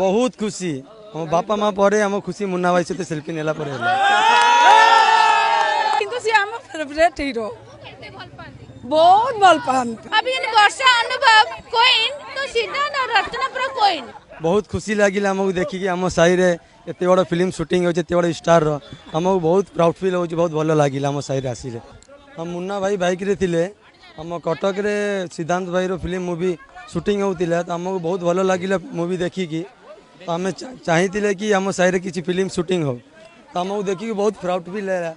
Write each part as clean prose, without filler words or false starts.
बहुत खुशी हम बापा माँ पर आम खुशी मुन्ना भाई सहित सेल्फी नेला पर फेवरेट हीरो बहुत भल पाती अभी वर्षा अनुभव कोइन तो सिद्धांत और रचना पूरा कोइन बहुत खुशी लगे आमको देखिए आम साई रे एत बड़ फिल्म सुटिंग होते बड़ स्टार आमको बहुत प्राउड फिल हो बहुत भल लगे आम साई आसिले हम मुन्ना भाई बाइक रे थिले आम कटक रे सिद्धांत भाई रो फिल्म मूवी सुटिंग होता तो आमको बहुत भल लगे मूवी देखिकी तो आम चाहिए कि आम साई रे किसी फिल्म सुटिंग हो तो आमको देखिए बहुत प्राउड फिल है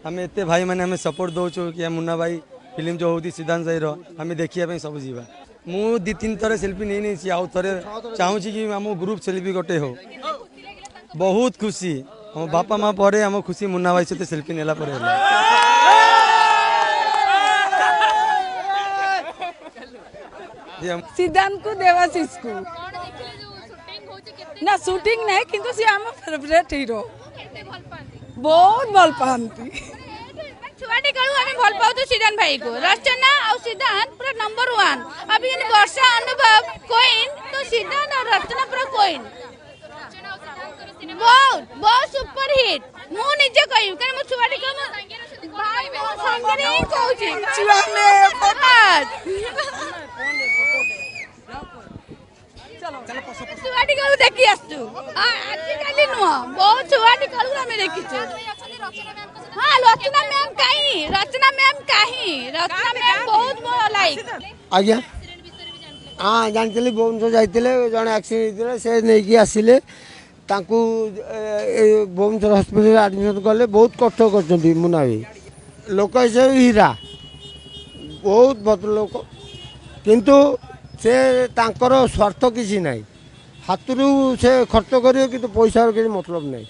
आम एत भाई मैंने आम सपोर्ट दौचु कि मुन्ना भाई फिल्म जो होती सिद्धांत भाई आम देखा सब जीवा मु दी तीन थर सेल्फी नहीं आउ थे चाहूँगी कि आम ग्रुप सेल्फी गोटे हो बहुत खुशी हम बापा माँ पर आम खुशी मुन्ना भाई सहित सेल्फी नेला पर सिद्धांत को देवाशीष को ना शूटिंग नहीं किंतु सी आम फेवरेट हीरो बहुत भल पाती छुआटी कलु हमें भल पाऊ तो सिद्धांत भाई को रचना और सिद्धांत पूरा नंबर 1 अभी वर्षा अनुभव कोइन तो सिद्धांत और रचना पूरा कोइन बहुत बहुत सुपर हिट मु निजे कहियो कारण मु छुआटी को भाई मो संगे नहीं कहूची छुआ में छुआटी कलु देखि आसु आज काली नुआ बहुत छुआटी कलु हमें देखिछु हाँ रचना मैम कहीं रचना मैम बहुत मोर लाइक आज्ञा हाँ जानते भुवनेश्वर जाते जड़े एक्सीडेंट होता से नहीं आसिले भुवनेश्वर हस्पिटाल आडमिशन कले बहुत कष्ट कर मुन्ना भाई लोक हिसाब हीरा बहुत भद्र लोक किंतु से तांकर स्वार्थ किसी ना हाथ से खर्च कर पैसा किसी मतलब नहीं।